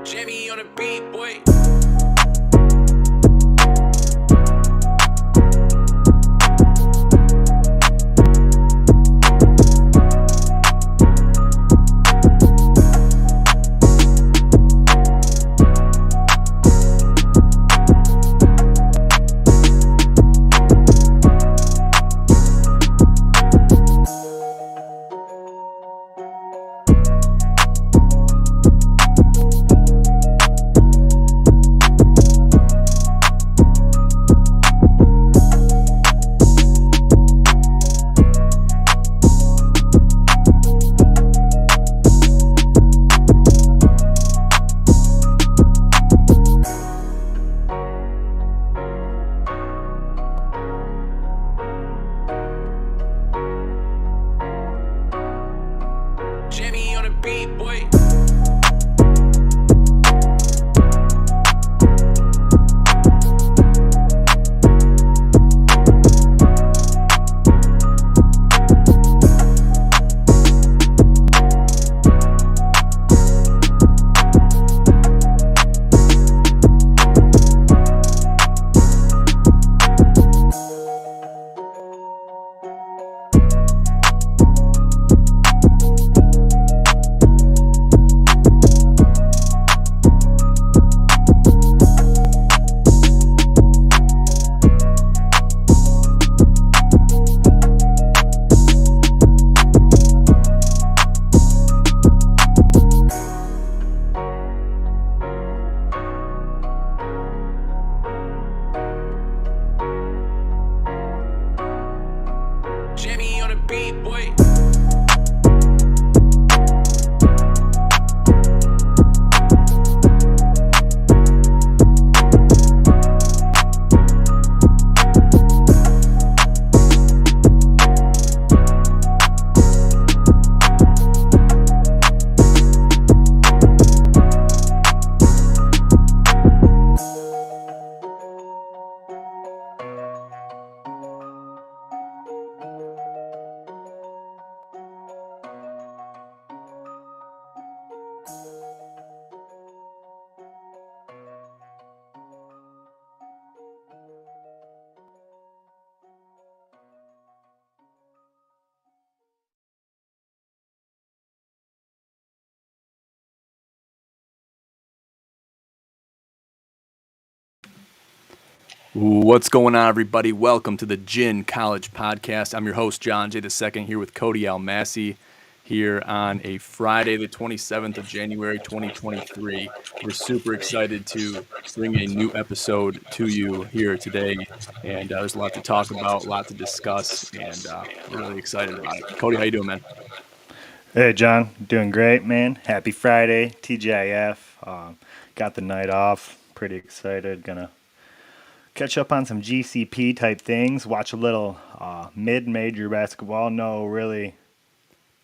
Jamie on the beat, boy. Jamie on the beat, boy. Jamie on the beat, boy. What's going on, everybody? Welcome to the Gin College Podcast. I'm your host, John J. II, here with Cody Almasy here on a Friday, the 27th of January, 2023. We're super excited to bring a new episode to you here today, and there's a lot to talk about, a lot to discuss, and we're really excited about it. Cody, how you doing, man? Hey, John. Doing great, man. Happy Friday, TGIF. Got the night off. Pretty excited. Gonna catch up on some GCP type things. Watch a little mid-major basketball. No really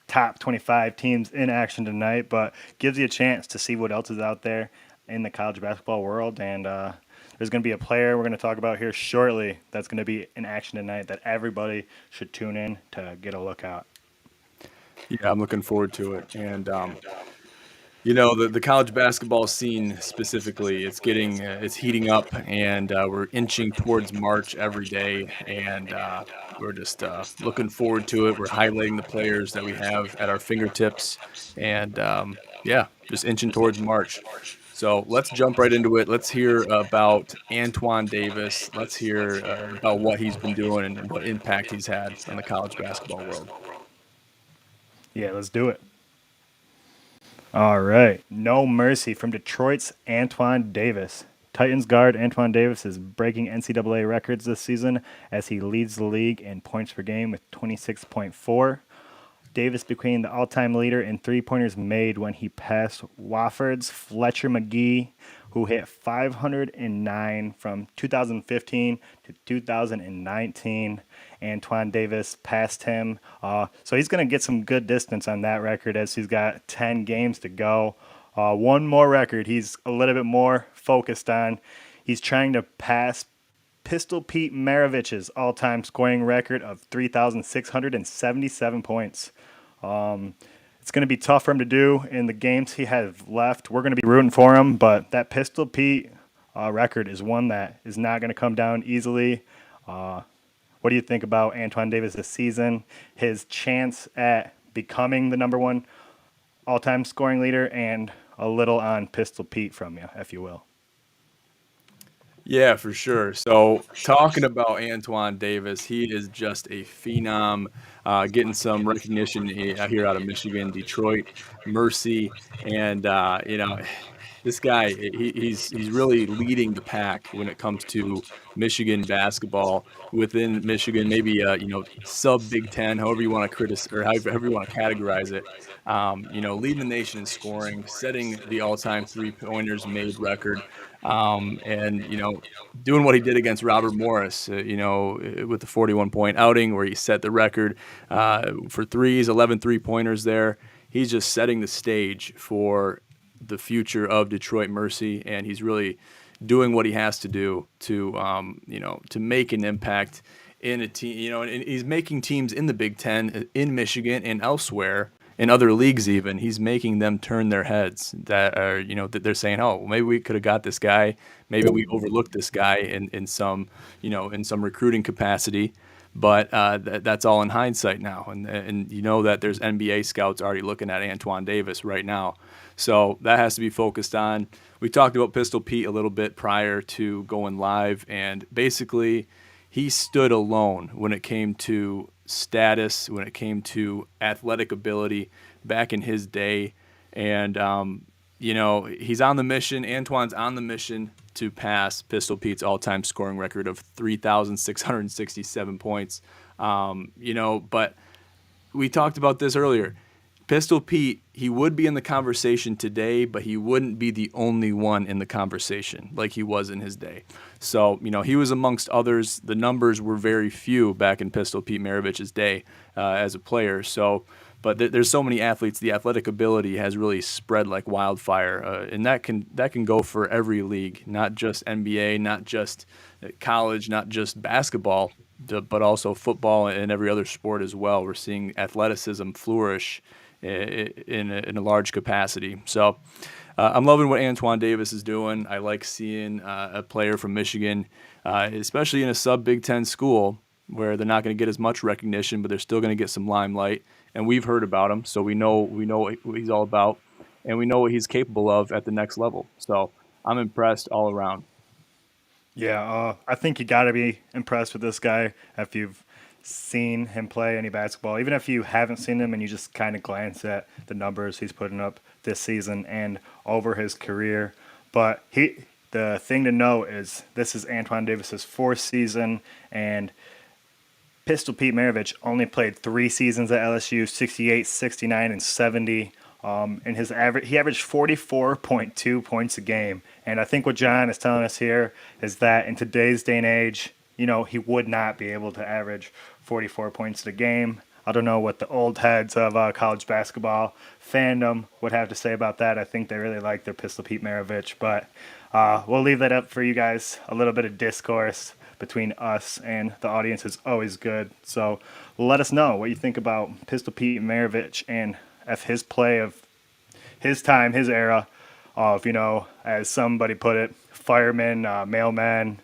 top 25 teams in action tonight, but gives you a chance to see what else is out there in the college basketball world. And there's going to be a player we're going to talk about here shortly that's going to be in action tonight that everybody should tune in to get a look at. Yeah, I'm looking forward to it. And you know, the college basketball scene specifically, it's heating up, and we're inching towards March every day, and we're just looking forward to it. We're highlighting the players that we have at our fingertips, and yeah, just inching towards March. So let's jump right into it. Let's hear about Antoine Davis. Let's hear about what he's been doing and what impact he's had on the college basketball world. Yeah, let's do it. All right. No mercy from Detroit's Antoine Davis. Titans guard Antoine Davis is breaking NCAA records this season as he leads the league in points per game with 26.4. Davis became the all-time leader in three-pointers made when he passed Wofford's Fletcher McGee, who hit 509 from 2015 to 2019. Antoine Davis passed him. So he's going to get some good distance on that record as he's got 10 games to go. One more record he's a little bit more focused on. He's trying to pass Pistol Pete Maravich's all-time scoring record of 3,677 points. It's It's going to be tough for him to do in the games he has left. We're going to be rooting for him, but that Pistol Pete record is one that is not going to come down easily. What do you think about Antoine Davis this season? His chance at becoming the number one all-time scoring leader, and a little on Pistol Pete from you, if you will. Yeah, for sure. So talking about Antoine Davis, he is just a phenom, getting some recognition here out of Michigan, Detroit, Mercy, and this guy, he's really leading the pack when it comes to Michigan basketball within Michigan, maybe sub Big Ten, however you want to or however you want to categorize it. Leading the nation in scoring, setting the all-time three-pointers made record, and doing what he did against Robert Morris, with the 41-point outing where he set the record for threes, 11 three-pointers there. He's just setting the stage for the future of Detroit Mercy, and he's really doing what he has to do to to make an impact in a team, and he's making teams in the Big Ten, in Michigan, and elsewhere, in other leagues even. He's making them turn their heads that are, that they're saying, oh, maybe we could have got this guy, maybe we overlooked this guy in some, in some recruiting capacity. But that's all in hindsight now, and that there's NBA scouts already looking at Antoine Davis right now, so that has to be focused on. We talked about Pistol Pete a little bit prior to going live, and basically he stood alone when it came to status, when it came to athletic ability back in his day, and he's on the mission. Antoine's on the mission to pass Pistol Pete's all-time scoring record of 3,667 points. But we talked about this earlier. Pistol Pete, he would be in the conversation today, but he wouldn't be the only one in the conversation like he was in his day. So, he was amongst others. The numbers were very few back in Pistol Pete Maravich's day as a player. So, but there's so many athletes. The athletic ability has really spread like wildfire, and that can go for every league, not just NBA, not just college, not just basketball, but also football and every other sport as well. We're seeing athleticism flourish in a large capacity. So I'm loving what Antoine Davis is doing. I like seeing a player from Michigan, especially in a sub-Big Ten school where they're not going to get as much recognition, but they're still going to get some limelight. And we've heard about him, so we know what he's all about, and we know what he's capable of at the next level. So I'm impressed all around. Yeah, I think you got to be impressed with this guy if you've seen him play any basketball. Even if you haven't seen him and you just kind of glance at the numbers he's putting up this season and over his career. But the thing to know is this is Antoine Davis's fourth season, and Pistol Pete Maravich only played 3 seasons at LSU, 68, 69, and 70. And his average, he averaged 44.2 points a game. And I think what John is telling us here is that in today's day and age, he would not be able to average 44 points a game. I don't know what the old heads of college basketball fandom would have to say about that. I think they really like their Pistol Pete Maravich, but we'll leave that up for you guys. A little bit of discourse between us and the audience is always good. So let us know what you think about Pistol Pete Maravich and if his play of his time, his era of, as somebody put it, firemen, mailmen,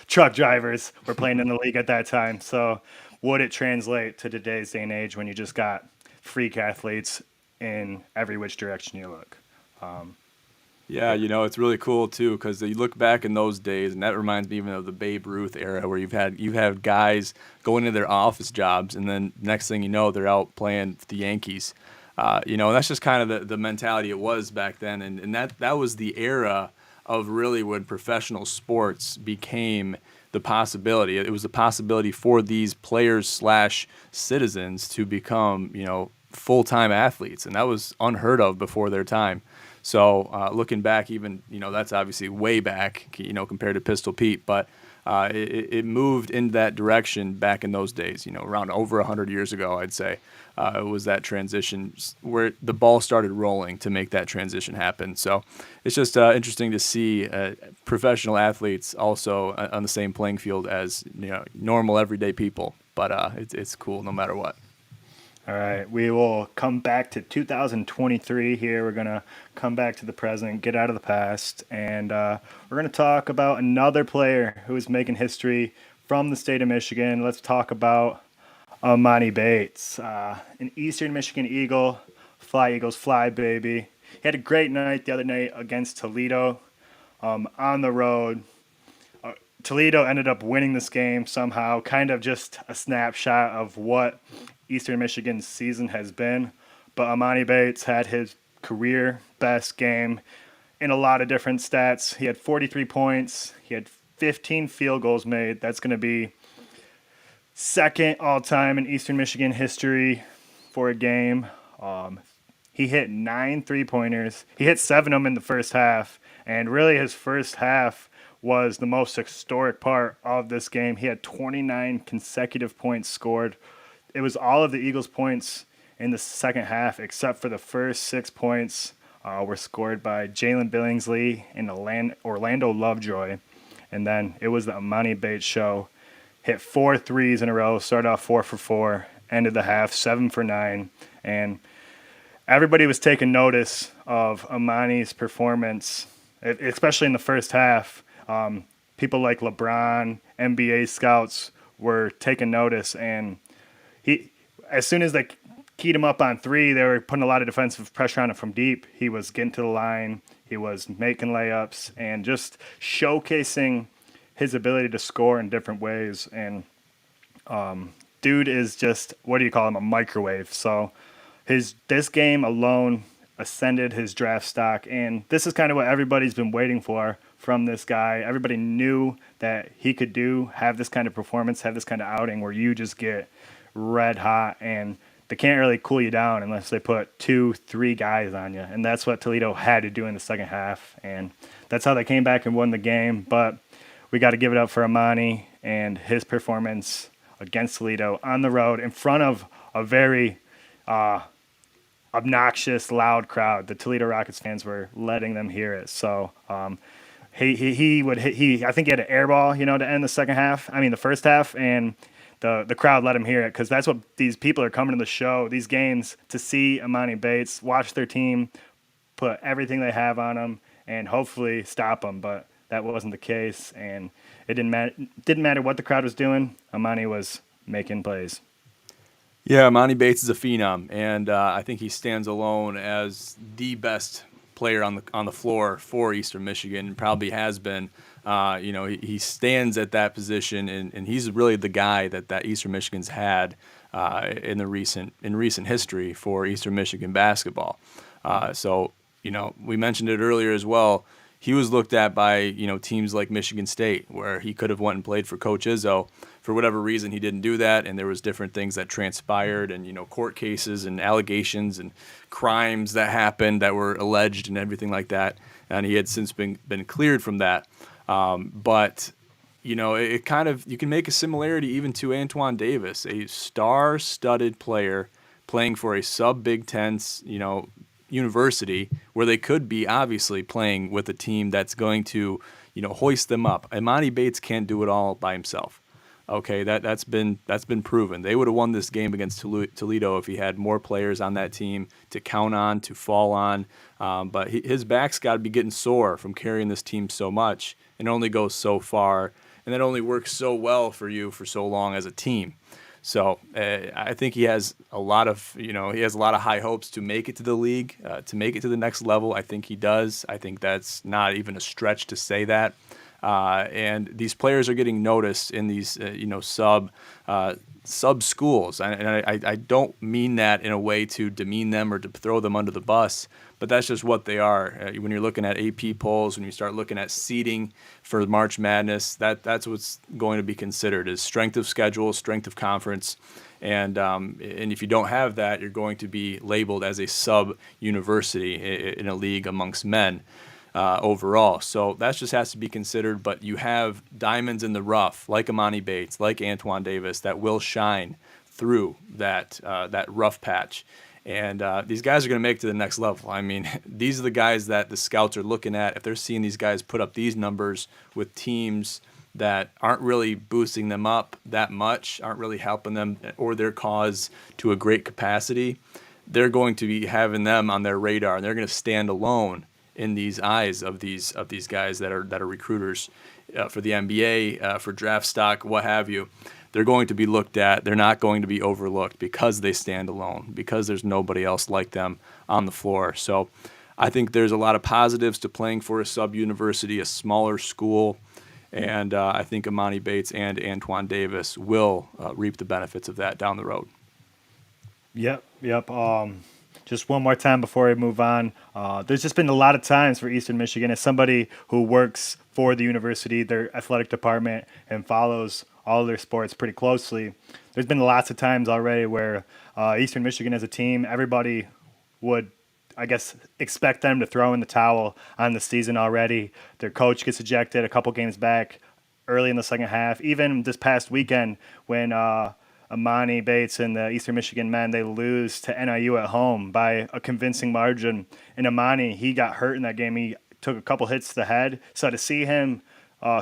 truck drivers were playing in the league at that time. So would it translate to today's day and age when you just got freak athletes in every which direction you look? Yeah, it's really cool too because you look back in those days, and that reminds me even of the Babe Ruth era, where you've had guys going into their office jobs, and then next thing you know, they're out playing the Yankees. And that's just kind of the mentality it was back then, and that was the era of really when professional sports became the possibility. It was the possibility for these players / citizens to become, full-time athletes, and that was unheard of before their time. So looking back, even, that's obviously way back, compared to Pistol Pete, but it moved in that direction back in those days, around over 100 years ago, I'd say. It was that transition where the ball started rolling to make that transition happen. So it's just interesting to see professional athletes also on the same playing field as normal everyday people. But it's cool no matter what. All right, we will come back to 2023 here. We're going to come back to the present, get out of the past, and we're going to talk about another player who is making history from the state of Michigan. Let's talk about Almasy Bates, an Eastern Michigan Eagle. Fly, Eagles, fly, baby. He had a great night the other night against Toledo on the road. Toledo ended up winning this game somehow, kind of just a snapshot of what Eastern Michigan's season has been. But Almasy Bates had his career best game in a lot of different stats. He had 43 points. He had 15 field goals made. That's going to be second all-time in Eastern Michigan history for a game. He hit 9 3-pointers. He hit 7 of them in the first half. And really his first half was the most historic part of this game. He had 29 consecutive points scored. It was all of the Eagles' points in the second half, except for the first 6 points were scored by Jalen Billingsley and Orlando Lovejoy. And then it was the Almasy Bates show. Hit 4 threes in a row, started off 4 for 4, ended the half 7 for 9. And everybody was taking notice of Almasy's performance, especially in the first half. People like LeBron, NBA scouts were taking notice, and as soon as they keyed him up on 3, they were putting a lot of defensive pressure on him from deep. He was getting to the line, he was making layups, and just showcasing his ability to score in different ways. And dude is just, what do you call him, a microwave. So this game alone ascended his draft stock, and this is kind of what everybody's been waiting for from this guy. Everybody knew that he could have this kind of performance, have this kind of outing where you just get red hot, and they can't really cool you down unless they put 2-3 guys on you. And that's what Toledo had to do in the second half, and that's how they came back and won the game. But we got to give it up for Almasy and his performance against Toledo on the road in front of a very obnoxious, loud crowd. The Toledo Rockets fans were letting them hear it. So I think he had an air ball, to end the first half, and the crowd let him hear it, because that's what these people are coming to the show, these games, to see Almasy Bates, watch their team, put everything they have on him, and hopefully stop him. But that wasn't the case, and it didn't matter what the crowd was doing. Almasy was making plays. Yeah, Almasy Bates is a phenom, and I think he stands alone as the best player on the floor for Eastern Michigan, and probably has been. He stands at that position, and he's really the guy that Eastern Michigan's had in recent history for Eastern Michigan basketball. So we mentioned it earlier as well. He was looked at by teams like Michigan State, where he could have went and played for Coach Izzo. For whatever reason, he didn't do that, and there was different things that transpired, and court cases and allegations and crimes that happened that were alleged and everything like that. And he had since been cleared from that. But it kind of, you can make a similarity even to Antoine Davis, a star-studded player playing for a sub-Big Ten, university, where they could be obviously playing with a team that's going to, hoist them up. Almasy Bates can't do it all by himself. Okay, that's been proven. They would have won this game against Toledo if he had more players on that team to count on, to fall on. But his back's got to be getting sore from carrying this team so much, and only goes so far, and that only works so well for you for so long as a team. So I think he has a lot of high hopes to make it to the league, to make it to the next level. I think he does. I think that's not even a stretch to say that. And these players are getting noticed in these, sub schools. And I don't mean that in a way to demean them or to throw them under the bus, but that's just what they are. When you're looking at AP polls, when you start looking at seeding for March Madness, that's what's going to be considered, is strength of schedule, strength of conference. And if you don't have that, you're going to be labeled as a sub-university in a league amongst men. Overall. So that just has to be considered, but you have diamonds in the rough, like Almasy Bates, like Antoine Davis, that will shine through that rough patch. And these guys are going to make it to the next level. I mean, these are the guys that the scouts are looking at. If they're seeing these guys put up these numbers with teams that aren't really boosting them up that much, aren't really helping them or their cause to a great capacity, they're going to be having them on their radar, and they're going to stand alone in these eyes of these guys that are recruiters for the NBA, for draft stock, what have you. They're going to be looked at. They're not going to be overlooked because they stand alone, because there's nobody else like them on the floor. So I think there's a lot of positives to playing for a sub-university, a smaller school, and I think Amani Bates and Antoine Davis will reap the benefits of that down the road. Yep. Just one more time before we move on. There's just been a lot of times for Eastern Michigan, as somebody who works for the university, their athletic department, and follows all their sports pretty closely. There's been lots of times already where Eastern Michigan as a team, everybody would, I guess, expect them to throw in the towel on the season already. Their coach gets ejected a couple games back early in the second half. Even this past weekend when Amani Bates and the Eastern Michigan men, they lose to NIU at home by a convincing margin. And Amani, he got hurt in that game. He took a couple hits to the head. So to see him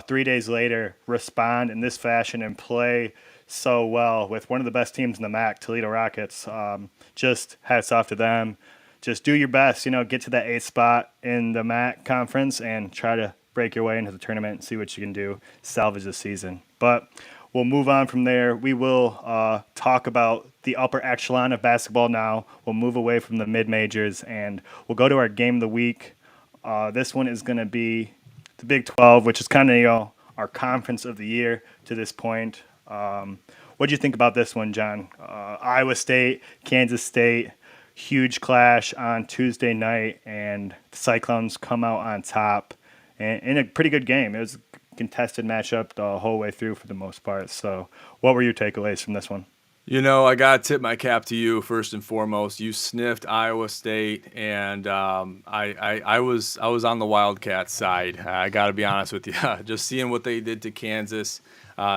3 days later respond in this fashion and play so well with one of the best teams in the MAC, Toledo Rockets, just hats off to them. Just do your best, get to that 8th spot in the MAC conference and try to break your way into the tournament and see what you can do, salvage the season. But we'll move on from there. We will talk about the upper echelon of basketball now. We'll move away from the mid-majors, and we'll go to our game of the week. This one is going to be the Big 12, which is kind of our conference of the year to this point. What do you think about this one, John? Iowa State, Kansas State, huge clash on Tuesday night, and the Cyclones come out on top in a pretty good game. It was a contested matchup the whole way through for the most part. So what were your takeaways from this one? I got to tip my cap to you first and foremost. You sniffed Iowa State, and I was on the Wildcats side. I got to be honest with you. Just seeing what they did to Kansas,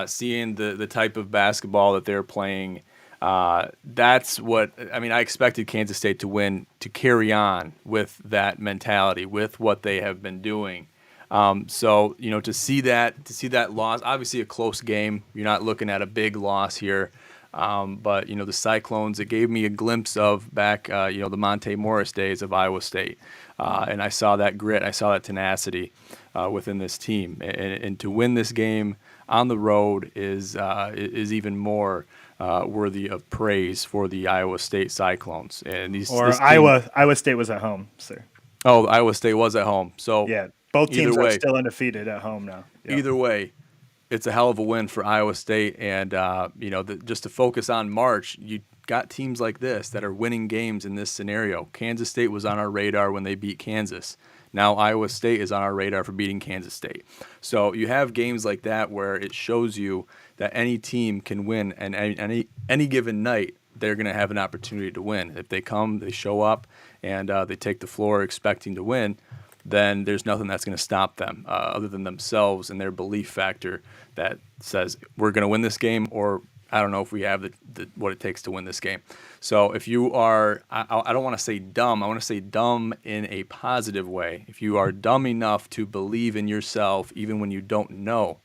seeing the type of basketball that they're playing, that's what – I expected Kansas State to win, to carry on with that mentality, with what they have been doing. So to see that loss, obviously a close game. You're not looking at a big loss here. But the Cyclones, it gave me a glimpse of back, the Monte Morris days of Iowa State. And I saw that grit, I saw that tenacity within this team. And to win this game on the road is even more worthy of praise for the Iowa State Cyclones. And Iowa State was at home, sir. Oh, Iowa State was at home. So yeah, both teams are still undefeated at home now. Yep. Either way, it's a hell of a win for Iowa State. And, just to focus on March, you got teams like this that are winning games in this scenario. Kansas State was on our radar when they beat Kansas. Now Iowa State is on our radar for beating Kansas State. So you have games like that where it shows you that any team can win, and any given night they're going to have an opportunity to win. If they come, they show up, and they take the floor expecting to win, then there's nothing that's going to stop them other than themselves and their belief factor that says we're going to win this game, or I don't know if we have what it takes to win this game. So if you are, I don't want to say dumb, I want to say dumb in a positive way. If you are dumb enough to believe in yourself even when you don't know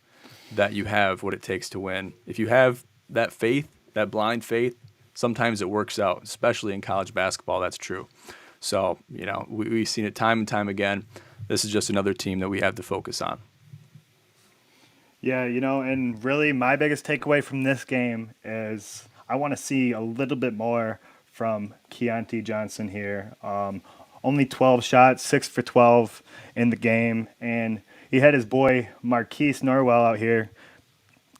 that you have what it takes to win, if you have that faith, that blind faith, sometimes it works out, especially in college basketball, that's true. So, we've seen it time and time again. This is just another team that we have to focus on. Yeah, and really my biggest takeaway from this game is I want to see a little bit more from Keontae Johnson here. Only 12 shots, 6 for 12 in the game, and he had his boy Marquise Norwell out here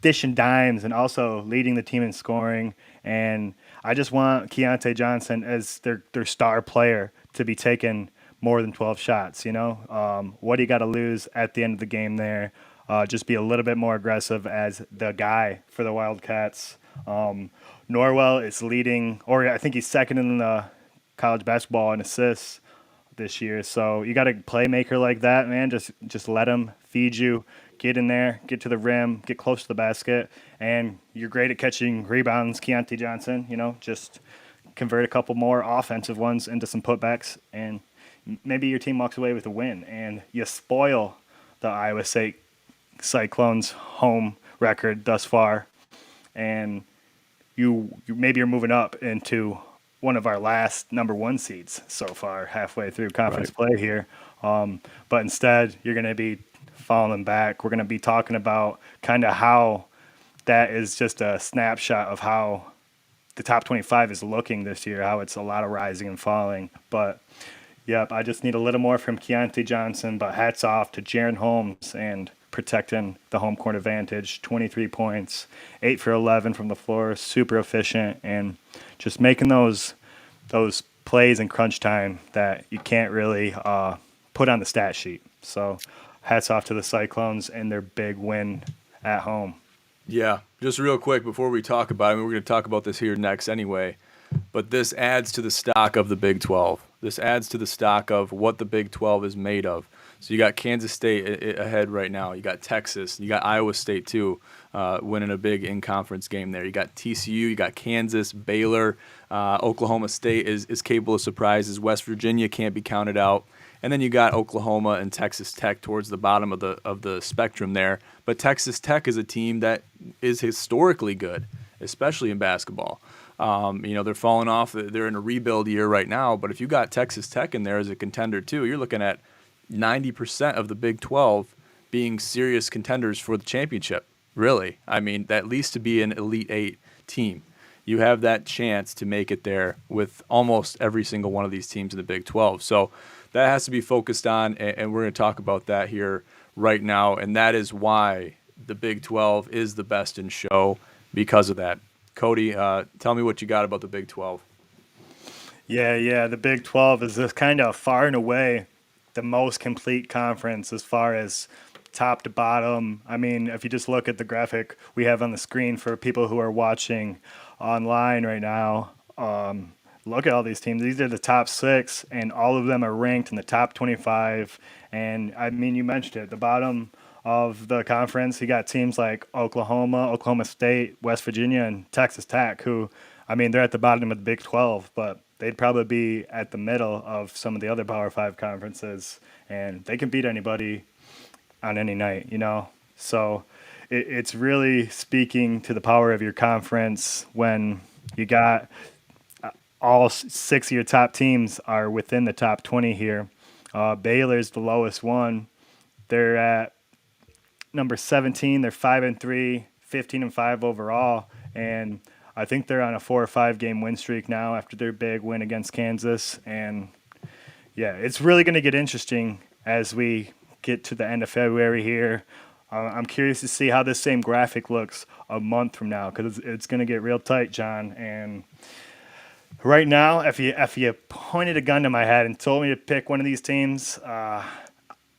dishing dimes and also leading the team in scoring. And I just want Keontae Johnson as their star player to be taking more than 12 shots, What do you got to lose at the end of the game there? Just be a little bit more aggressive as the guy for the Wildcats. Norwell is leading, or I think he's second in the college basketball in assists this year. So you got a playmaker like that, man. Just let him feed you. Get in there, get to the rim, get close to the basket, and you're great at catching rebounds, Keontae Johnson. Just convert a couple more offensive ones into some putbacks, and maybe your team walks away with a win, and you spoil the Iowa State Cyclones' home record thus far, and you maybe you're moving up into one of our last number one seeds so far, halfway through conference play here. But instead, you're going to be falling back. We're going to be talking about kind of how that is just a snapshot of how the top 25 is looking this year, how it's a lot of rising and falling. But yep, I just need a little more from Keontae Johnson, but hats off to Jaron Holmes and protecting the home court advantage. 23 points, 8 for 11 from the floor, super efficient, and just making those plays in crunch time that you can't really put on the stat sheet. So hats off to the Cyclones and their big win at home. Yeah, just real quick before we talk about it, I mean, we're going to talk about this here next anyway, but this adds to the stock of the Big 12. This adds to the stock of what the Big 12 is made of. So you got Kansas State ahead right now. You got Texas. You got Iowa State, too, winning a big in-conference game there. You got TCU. You got Kansas, Baylor. Oklahoma State is capable of surprises. West Virginia can't be counted out. And then you got Oklahoma and Texas Tech towards the bottom of the spectrum there. But Texas Tech is a team that is historically good, especially in basketball. They're falling off. They're in a rebuild year right now. But if you got Texas Tech in there as a contender too, you're looking at 90% of the Big 12 being serious contenders for the championship. Really, I mean, at least to be an Elite Eight team, you have that chance to make it there with almost every single one of these teams in the Big 12. So that has to be focused on, and we're going to talk about that here right now. And that is why the Big 12 is the best in show because of that. Cody, tell me what you got about the Big 12. Yeah, the Big 12 is just kind of far and away the most complete conference as far as top to bottom. I mean, if you just look at the graphic we have on the screen for people who are watching online right now, look at all these teams. These are the top 6, and all of them are ranked in the top 25. And, I mean, you mentioned it, the bottom of the conference, you got teams like Oklahoma, Oklahoma State, West Virginia, and Texas Tech, who, I mean, they're at the bottom of the Big 12, but they'd probably be at the middle of some of the other Power 5 conferences, and they can beat anybody on any night, you know? So it's really speaking to the power of your conference when you got all 6 of your top teams are within the top 20 here. Baylor's the lowest one. They're at number 17. They're 5-3, 15-5 overall, and I think they're on a 4 or 5 game win streak now after their big win against Kansas. And yeah, it's really going to get interesting as we get to the end of February here. I'm curious to see how this same graphic looks a month from now, because it's going to get real tight, John. And right now, if you pointed a gun to my head and told me to pick one of these teams,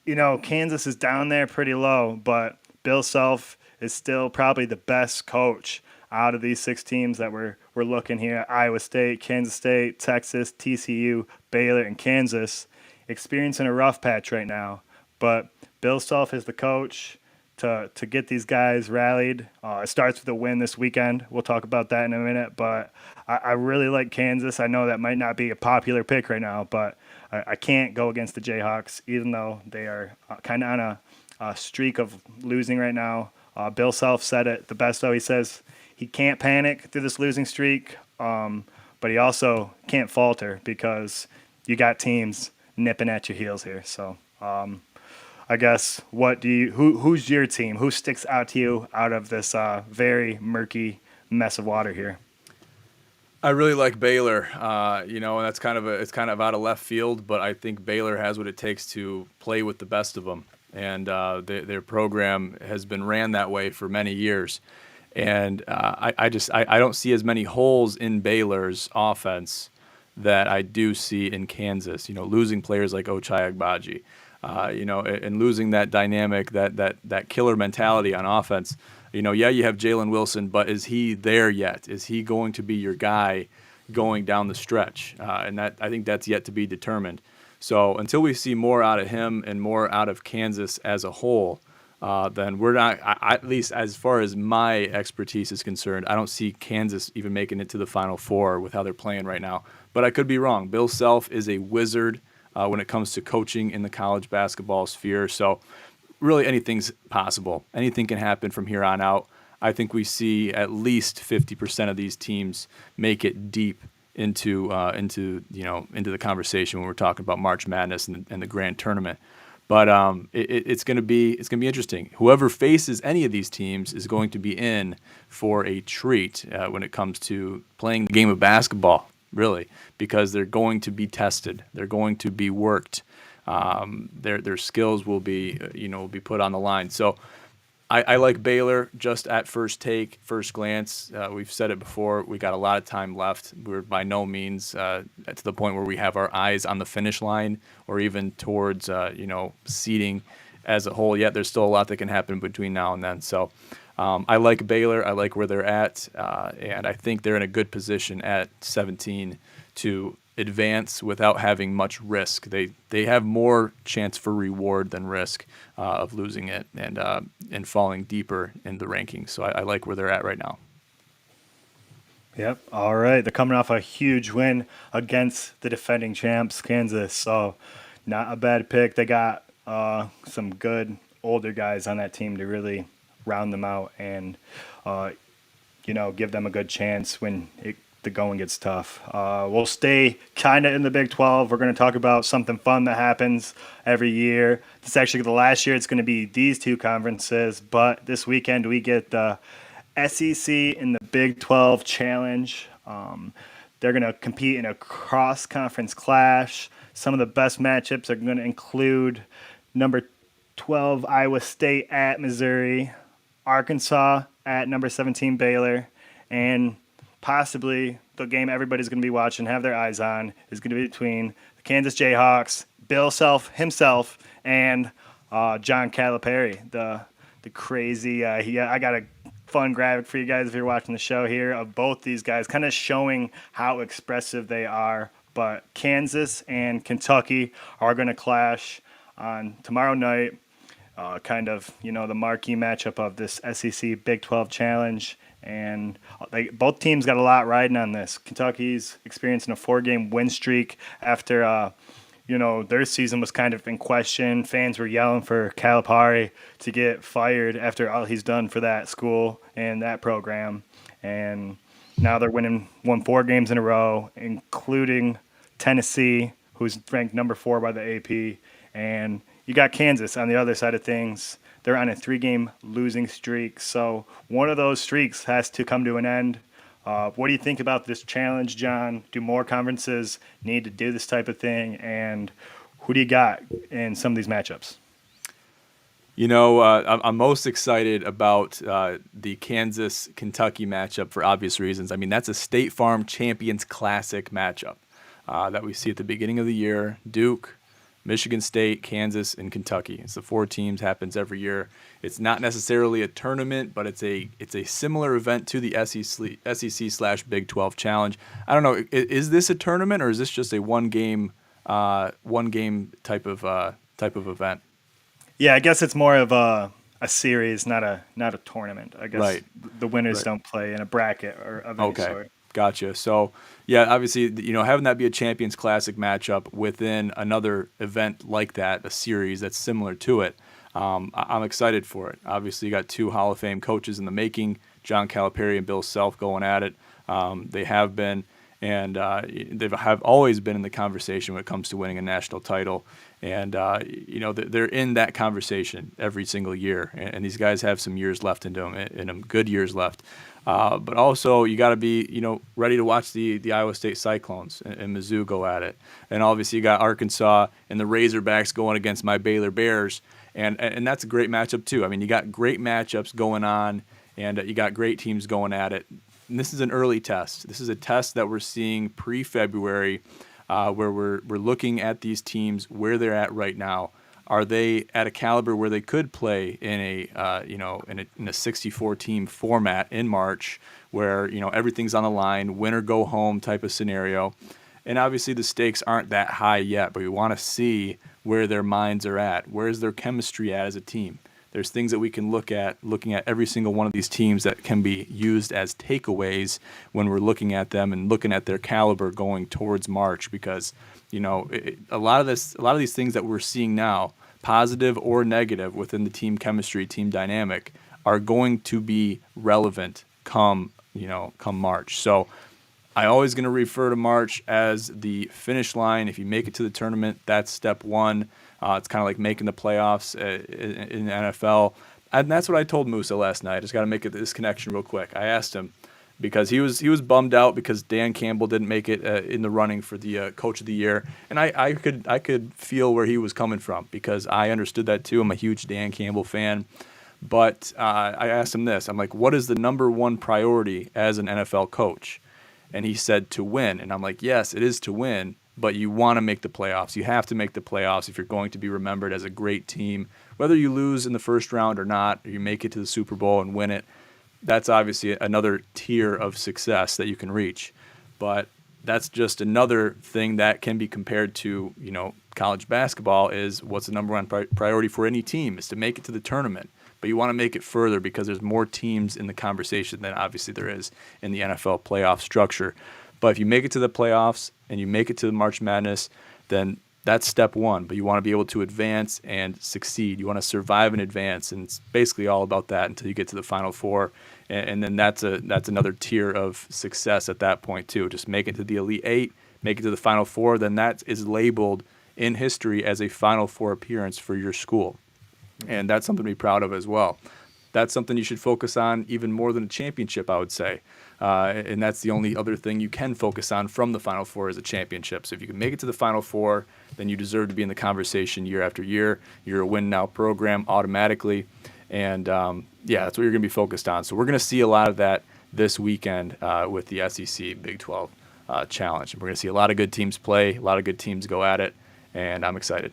Kansas is down there pretty low, but Bill Self is still probably the best coach out of these 6 teams that we're looking here. Iowa State, Kansas State, Texas, TCU, Baylor, and Kansas experiencing a rough patch right now. But Bill Self is the coach to get these guys rallied. It starts with a win this weekend. We'll talk about that in a minute. But I really like Kansas. I know that might not be a popular pick right now, but I can't go against the Jayhawks, even though they are kind of on a streak of losing right now. Bill Self said it the best, though. He says he can't panic through this losing streak, but he also can't falter because you got teams nipping at your heels here. So I guess who's your team? Who sticks out to you out of this very murky mess of water here? I really like Baylor, and that's it's kind of out of left field, but I think Baylor has what it takes to play with the best of them, and their program has been ran that way for many years, and I don't see as many holes in Baylor's offense that I do see in Kansas. Losing players like Ochai Agbaji, and losing that dynamic, that killer mentality on offense. You have Jalen Wilson, but is he there yet? Is he going to be your guy going down the stretch? And I think that's yet to be determined. So until we see more out of him and more out of Kansas as a whole, then we're not, at least as far as my expertise is concerned, I don't see Kansas even making it to the Final Four with how they're playing right now. But I could be wrong. Bill Self is a wizard when it comes to coaching in the college basketball sphere. So really anything's possible. Anything can happen from here on out. I think we see at least 50% of these teams make it deep into the conversation when we're talking about March Madness and the grand tournament. But it's going to be interesting. Whoever faces any of these teams is going to be in for a treat when it comes to playing the game of basketball, really, because they're going to be tested. They're going to be worked. Their skills will be put on the line. So I like Baylor just at first glance. We've said it before. We got a lot of time left. We're by no means to the point where we have our eyes on the finish line or even towards seeding as a whole yet. There's still a lot that can happen between now and then. So I like Baylor. I like where they're at, and I think they're in a good position at 17 to advance without having much risk. They have more chance for reward than risk of losing it and falling deeper in the rankings. So I like where they're at right now. Yep. All right. They're coming off a huge win against the defending champs, Kansas. So not a bad pick. They got some good older guys on that team to really round them out and give them a good chance when the going gets tough. We'll stay kind of in the Big 12. We're going to talk about something fun that happens every year. This is actually the last year it's going to be these two conferences, but this weekend we get the SEC in the Big 12 Challenge. They're going to compete in a cross-conference clash. Some of the best matchups are going to include number 12 Iowa State at Missouri, Arkansas at number 17 Baylor, and possibly the game everybody's going to be watching, have their eyes on, is going to be between the Kansas Jayhawks, Bill Self himself, and John Calipari, the crazy. I got a fun graphic for you guys if you're watching the show here of both these guys, kind of showing how expressive they are. But Kansas and Kentucky are going to clash on tomorrow night. The marquee matchup of this SEC Big 12 Challenge. And both teams got a lot riding on this. Kentucky's experiencing a 4-game win streak after, their season was kind of in question. Fans were yelling for Calipari to get fired after all he's done for that school and that program. And now they're won 4 games in a row, including Tennessee, who's ranked number 4 by the AP. And you got Kansas on the other side of things. They're on a 3-game losing streak, so one of those streaks has to come to an end. What do you think about this challenge, John? Do more conferences need to do this type of thing? And who do you got in some of these matchups? I'm most excited about the Kansas-Kentucky matchup for obvious reasons. I mean, that's a State Farm Champions Classic matchup that we see at the beginning of the year. Duke, Michigan State, Kansas, and Kentucky. It's the 4 teams, happens every year. It's not necessarily a tournament, but it's a similar event to the SEC/Big 12 Challenge. I don't know, is this a tournament or is this just a one game type of event? Yeah, I guess it's more of a series, not a tournament. I guess right. The winners don't play in a bracket or of any sort. Gotcha. So, yeah, obviously, having that be a Champions Classic matchup within another event like that, a series that's similar to it, I'm excited for it. Obviously, you got 2 Hall of Fame coaches in the making, John Calipari and Bill Self going at it. They have been, and they have always been in the conversation when it comes to winning a national title. And, they're in that conversation every single year. And these guys have some years left into them, and good years left. But also, you got to be, ready to watch the Iowa State Cyclones and Mizzou go at it. And obviously, you got Arkansas and the Razorbacks going against my Baylor Bears. And that's a great matchup, too. I mean, you got great matchups going on, and you got great teams going at it. And this is an early test. This is a test that we're seeing pre-February where we're looking at these teams, where they're at right now. Are they at a caliber where they could play in a 64 team format in March, where everything's on the line, win or go home type of scenario? And obviously the stakes aren't that high yet, but we want to see where their minds are at. Where's their chemistry at as a team? There's things that we can looking at every single one of these teams that can be used as takeaways when we're looking at them and looking at their caliber going towards March, because a lot of these things that we're seeing now, positive or negative within the team chemistry, team dynamic, are going to be relevant come March. So I always going to refer to March as the finish line. If you make it to the tournament, that's step one. It's kind of like making the playoffs in the NFL. And that's what I told Musa last night. I just got to make this connection real quick. I asked him because he was bummed out because Dan Campbell didn't make it in the running for the Coach of the Year, and I could feel where he was coming from because I understood that too. I'm a huge Dan Campbell fan, but I asked him this. I'm like, what is the number one priority as an NFL coach? And he said to win, and I'm like, yes, it is to win, but you want to make the playoffs. You have to make the playoffs if you're going to be remembered as a great team. Whether you lose in the first round or not, or you make it to the Super Bowl and win it, that's obviously another tier of success that you can reach. But that's just another thing that can be compared to, college basketball is what's the number one priority for any team is to make it to the tournament. But you want to make it further because there's more teams in the conversation than obviously there is in the NFL playoff structure. But if you make it to the playoffs and you make it to the March Madness, then that's step one. But you want to be able to advance and succeed. You want to survive and advance, and it's basically all about that until you get to the Final Four. And then that's another tier of success at that point too. Just make it to the Elite Eight, make it to the Final Four, then that is labeled in history as a Final Four appearance for your school. And that's something to be proud of as well. That's something you should focus on even more than a championship, I would say. And that's the only other thing you can focus on from the Final Four is a championship. So if you can make it to the Final Four, then you deserve to be in the conversation year after year. You're a win-now program automatically. And, that's what you're going to be focused on. So we're going to see a lot of that this weekend with the SEC Big 12 Challenge. We're going to see a lot of good teams play, a lot of good teams go at it, and I'm excited.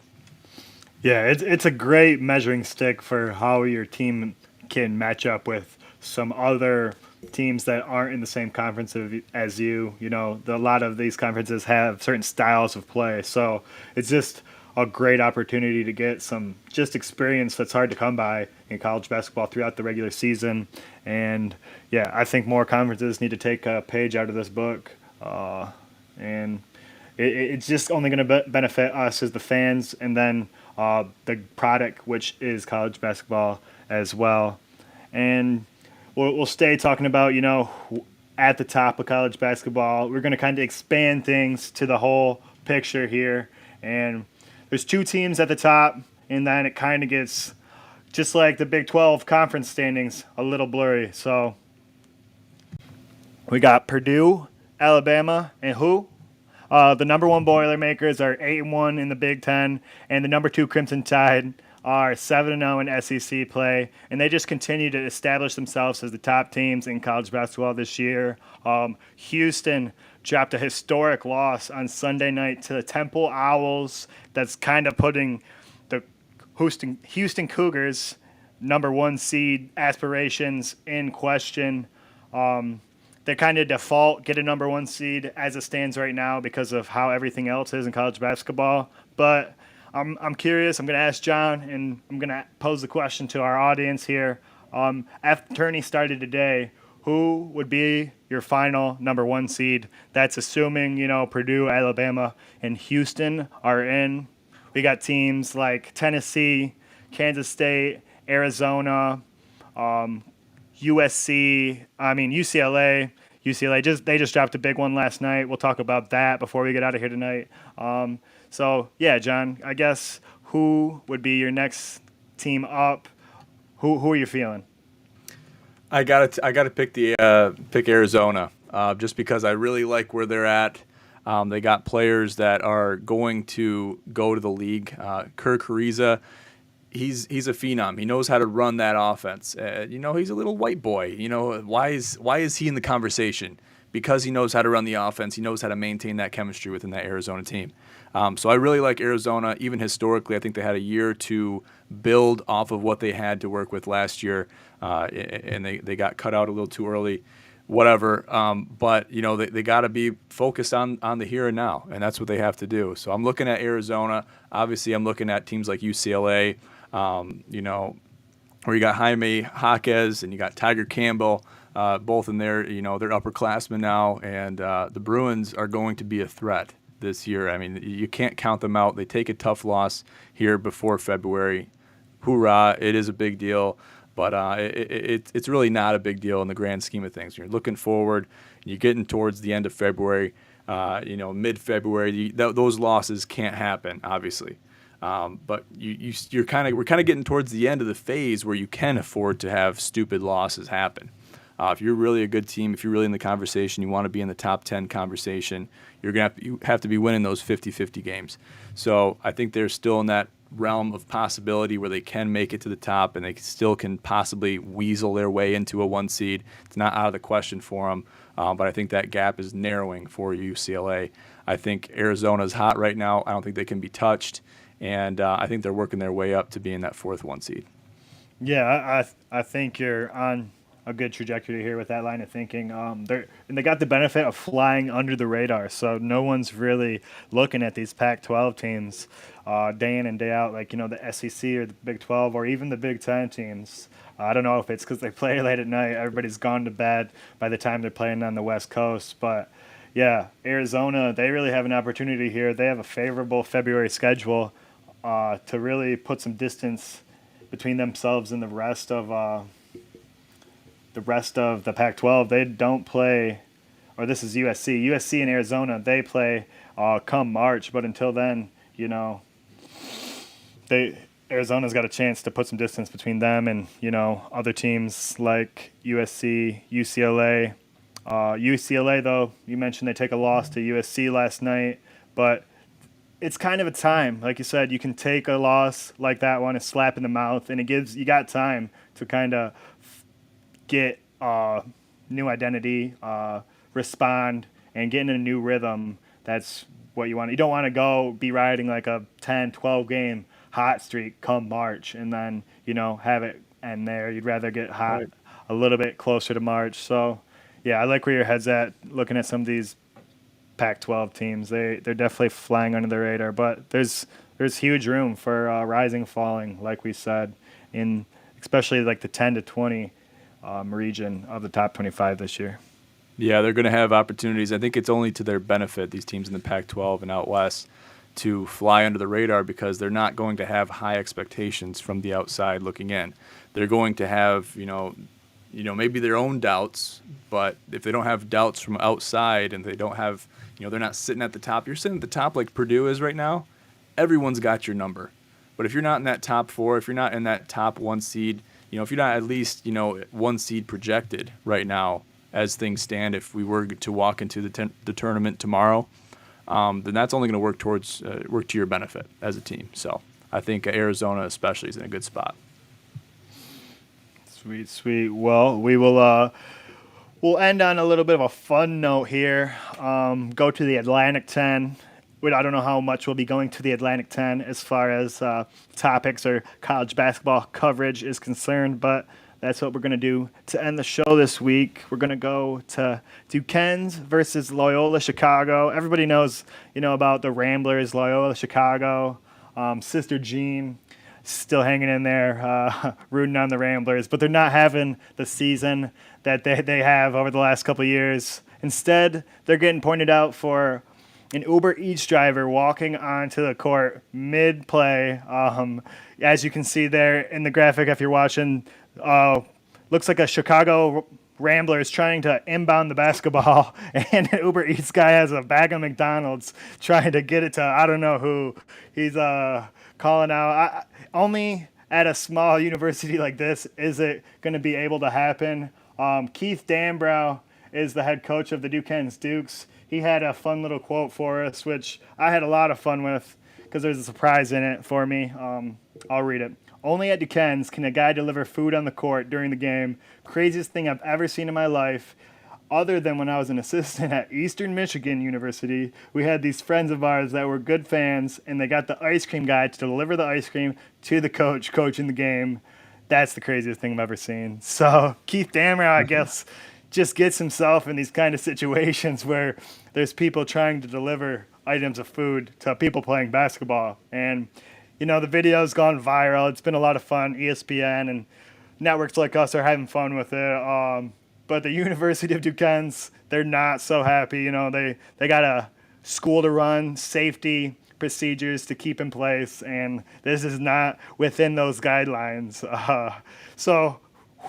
Yeah, it's a great measuring stick for how your team can match up with some other teams that aren't in the same conference as you. A lot of these conferences have certain styles of play, so it's just a great opportunity to get some just experience that's hard to come by in college basketball throughout the regular season. And yeah, I think more conferences need to take a page out of this book, and it's just only going to benefit us as the fans, and then the product, which is college basketball as well. And we'll stay talking about, at the top of college basketball. We're going to kind of expand things to the whole picture here. And there's two teams at the top, and then it kind of gets, just like the Big 12 conference standings, a little blurry. So we got Purdue, Alabama, and who? The number one Boilermakers are 8-1 in the Big Ten, and the number two Crimson Tide are 7-0 in SEC play, and they just continue to establish themselves as the top teams in college basketball this year. Houston dropped a historic loss on Sunday night to the Temple Owls. That's kind of putting the Houston Cougars' number one seed aspirations in question. They kind of default get a number one seed as it stands right now because of how everything else is in college basketball. But I'm curious. I'm going to ask John, and I'm going to pose the question to our audience here. After the tourney started today, who would be your final number one seed? That's assuming, Purdue, Alabama, and Houston are in. We got teams like Tennessee, Kansas State, Arizona, UCLA. They just dropped a big one last night. We'll talk about that before we get out of here tonight. So yeah, John, I guess who would be your next team up? Who are you feeling? I got to pick Arizona just because I really like where they're at. They got players that are going to go to the league. Kirk Ariza, he's a phenom. He knows how to run that offense. He's a little white boy. Why is he in the conversation? Because he knows how to run the offense. He knows how to maintain that chemistry within that Arizona team. So I really like Arizona. Even historically, I think they had a year to build off of what they had to work with last year, and they got cut out a little too early. Whatever, but they got to be focused on the here and now, and that's what they have to do. So I'm looking at Arizona. Obviously, I'm looking at teams like UCLA, where you got Jaime Jaquez and you got Tiger Campbell, both in there. They're upperclassmen now, and the Bruins are going to be a threat this year. I mean, you can't count them out. They take a tough loss here before February. Hoorah! It is a big deal, but it's really not a big deal in the grand scheme of things. You're looking forward. You're getting towards the end of February. Mid-February, those losses can't happen, obviously. But we're kind of getting towards the end of the phase where you can afford to have stupid losses happen. If you're really a good team, if you're really in the conversation, you want to be in the top 10 conversation, you have to be winning those 50-50 games. So I think they're still in that realm of possibility where they can make it to the top and they still can possibly weasel their way into a 1 seed. It's not out of the question for them, but I think that gap is narrowing for UCLA. I think Arizona's hot right now. I don't think they can be touched, and I think they're working their way up to being that 4th 1 seed. Yeah, I think you're on a good trajectory here with that line of thinking. They got the benefit of flying under the radar, so no one's really looking at these Pac-12 teams day in and day out, like the SEC or the Big 12 or even the Big 10 teams. I don't know if it's because they play late at night. Everybody's gone to bed by the time they're playing on the West Coast, but yeah, Arizona, they really have an opportunity here. They have a favorable February schedule to really put some distance between themselves and the rest of the Pac-12. They don't play, or this is USC. USC and Arizona, they play come March, but until then, Arizona's got a chance to put some distance between them and other teams like USC, UCLA. UCLA, though, you mentioned they take a loss to USC last night, but it's kind of a time, like you said, you can take a loss like that one, a slap in the mouth, and you got time to kind of get new identity, respond, and get in a new rhythm. That's what you want. You don't want to be riding like a 10, 12 game hot streak come March and then, have it end there. You'd rather get hot a little bit closer to March. So, yeah, I like where your head's at looking at some of these Pac-12 teams. They're definitely flying under the radar, but there's huge room for rising, falling, like we said, in especially like the 10 to 20 region of the top 25 this year. Yeah, they're going to have opportunities. I think it's only to their benefit, these teams in the Pac-12 and out west, to fly under the radar because they're not going to have high expectations from the outside looking in. They're going to have, maybe their own doubts, but if they don't have doubts from outside and they don't have, they're not sitting at the top. You're sitting at the top like Purdue is right now. Everyone's got your number. But if you're not in that top 4, if you're not in that top 1 seed, if you're not at least, 1 seed projected right now as things stand, if we were to walk into the tournament tomorrow, then that's only going to work to your benefit as a team. So I think Arizona especially is in a good spot. Sweet. Well, we'll end on a little bit of a fun note here. Go to the Atlantic 10. I don't know how much we'll be going to the Atlantic 10 as far as topics or college basketball coverage is concerned, but that's what we're going to do to end the show this week. We're going to go to Duquesne versus Loyola Chicago. Everybody knows, about the Ramblers, Loyola Chicago. Sister Jean still hanging in there, rooting on the Ramblers, but they're not having the season that they have over the last couple of years. Instead, they're getting pointed out for an Uber Eats driver walking onto the court mid-play. As you can see there in the graphic, if you're watching, looks like a Chicago Ramblers trying to inbound the basketball, and an Uber Eats guy has a bag of McDonald's trying to get it to I don't know who. He's calling out. Only at a small university like this is it going to be able to happen. Keith Dambrow is the head coach of the Duquesne Dukes. He had a fun little quote for us, which I had a lot of fun with because there's a surprise in it for me. I'll read it. Only at Duquesne's can a guy deliver food on the court during the game. Craziest thing I've ever seen in my life. Other than when I was an assistant at Eastern Michigan University, we had these friends of ours that were good fans, and they got the ice cream guy to deliver the ice cream to the coach coaching the game. That's the craziest thing I've ever seen. So Keith Damrow, I guess, just gets himself in these kind of situations where there's people trying to deliver items of food to people playing basketball. And, the video's gone viral. It's been a lot of fun. ESPN and networks like us are having fun with it. But the University of Duquesne's, they're not so happy. They got to school to run, safety procedures to keep in place, and this is not within those guidelines. So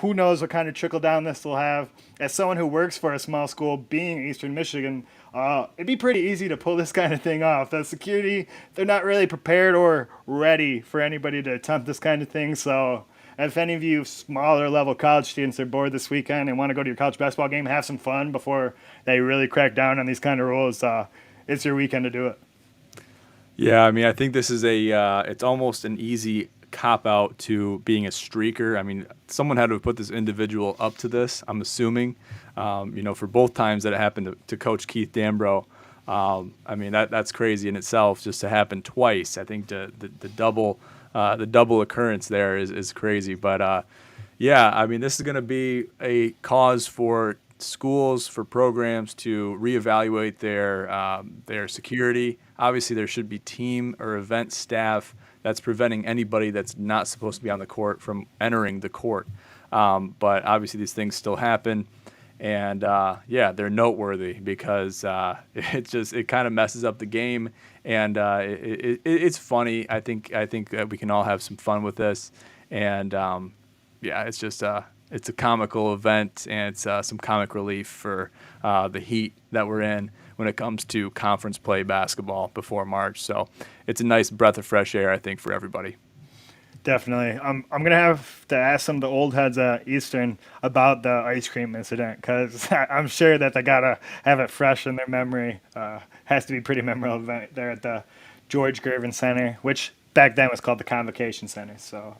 who knows what kind of trickle down this will have. As someone who works for a small school, being Eastern Michigan, it'd be pretty easy to pull this kind of thing off. The security, they're not really prepared or ready for anybody to attempt this kind of thing. So if any of you smaller level college students are bored this weekend and want to go to your college basketball game, have some fun before they really crack down on these kind of rules, it's your weekend to do it. Yeah, I mean, I think this is it's almost an easy cop-out to being a streaker. I mean, someone had to put this individual up to this, I'm assuming, for both times that it happened to Coach Keith Dambro. I mean, that's crazy in itself just to happen twice. I think the double occurrence there is crazy. But, yeah, I mean, this is going to be a cause for schools, for programs to reevaluate their security. Obviously, there should be team or event staff that's preventing anybody that's not supposed to be on the court from entering the court. But obviously, these things still happen, and they're noteworthy because it kind of messes up the game, and it's funny. I think we can all have some fun with this, and it's just it's a comical event, and it's some comic relief for the heat that we're in when it comes to conference play basketball before March. So it's a nice breath of fresh air, I think, for everybody. Definitely. I'm going to have to ask some of the old heads at Eastern about the ice cream incident, because I'm sure that they got to have it fresh in their memory. Has to be pretty memorable event there at the George Gervin Center, which back then was called the Convocation Center. So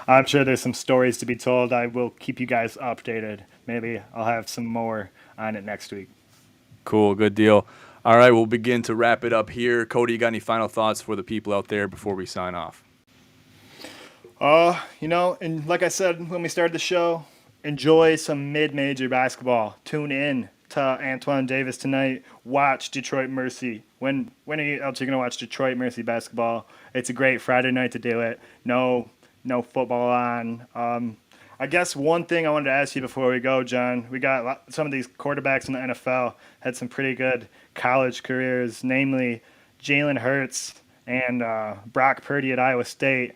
I'm sure there's some stories to be told. I will keep you guys updated. Maybe I'll have some more on it next week. Cool, good deal. All right, we'll begin to wrap it up here. Cody, you got any final thoughts for the people out there before we sign off? And like I said when we started the show, enjoy some mid-major basketball. Tune in to Antoine Davis tonight. Watch Detroit Mercy. When else are you going to watch Detroit Mercy basketball? It's a great Friday night to do it. No football on. I guess one thing I wanted to ask you before we go, John, we got some of these quarterbacks in the NFL had some pretty good college careers, namely Jalen Hurts and Brock Purdy at Iowa State.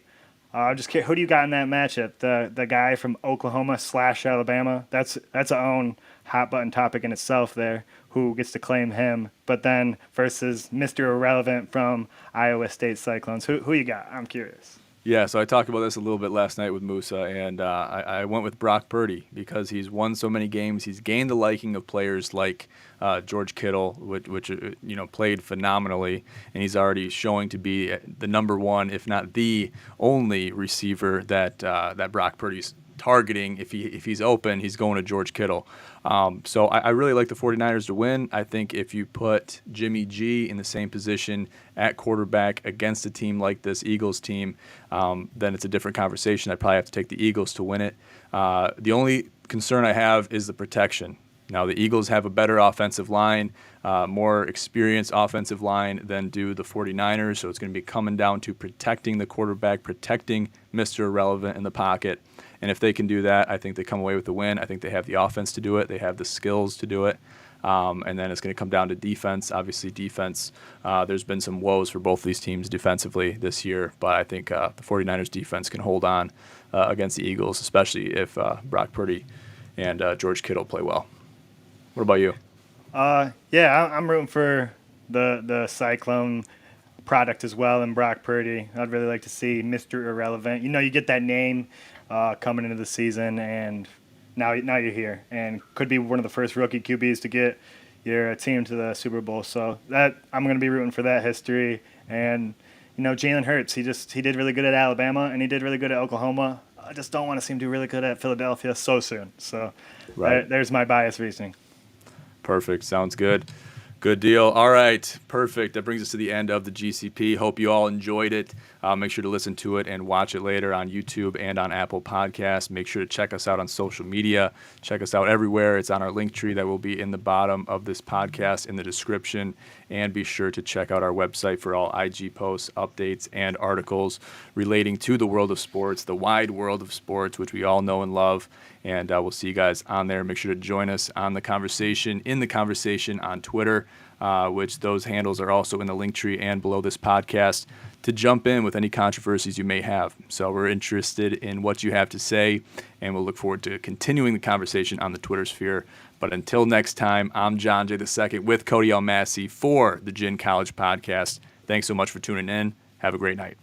Just kidding. Who do you got in that matchup? The guy from Oklahoma / Alabama. That's a own hot button topic in itself there. Who gets to claim him? But then versus Mr. Irrelevant from Iowa State Cyclones. Who you got? I'm curious. Yeah, so I talked about this a little bit last night with Musa, and I went with Brock Purdy because he's won so many games. He's gained the liking of players like George Kittle, which played phenomenally, and he's already showing to be the number one, if not the only receiver that Brock Purdy's targeting. If he's open, he's going to George Kittle. So I really like the 49ers to win. I think if you put Jimmy G in the same position at quarterback against a team like this Eagles team, then it's a different conversation. I'd probably have to take the Eagles to win it. The only concern I have is the protection. Now, the Eagles have a better offensive line, more experienced offensive line than do the 49ers, so it's going to be coming down to protecting the quarterback, protecting Mr. Irrelevant in the pocket. And if they can do that, I think they come away with the win. I think they have the offense to do it. They have the skills to do it. And then it's going to come down to defense. Obviously, defense, there's been some woes for both these teams defensively this year, but I think the 49ers defense can hold on against the Eagles, especially if Brock Purdy and George Kittle play well. What about you? I'm rooting for the Cyclone product as well and Brock Purdy. I'd really like to see Mr. Irrelevant. You get that name coming into the season, and now you're here, and could be one of the first rookie QBs to get your team to the Super Bowl. So that I'm going to be rooting for that history. And Jalen Hurts, he did really good at Alabama, and he did really good at Oklahoma. I just don't want to see him do really good at Philadelphia so soon. So right. There's my bias reasoning. Perfect. Sounds good. Good deal. All right. Perfect. That brings us to the end of the GCP. Hope you all enjoyed it. Make sure to listen to it and watch it later on YouTube and on Apple Podcasts. Make sure to check us out on social media. Check us out everywhere. It's on our link tree that will be in the bottom of this podcast in the description. And be sure to check out our website for all IG posts, updates, and articles relating to the world of sports, the wide world of sports, which we all know and love. And we'll see you guys on there. Make sure to join us on the conversation, in the conversation on Twitter. which those handles are also in the link tree and below this podcast, to jump in with any controversies you may have. So we're interested in what you have to say, and we'll look forward to continuing the conversation on the Twitter sphere. But until next time, I'm John J. II with Cody Almasy for the Gin College Podcast. Thanks so much for tuning in. Have a great night.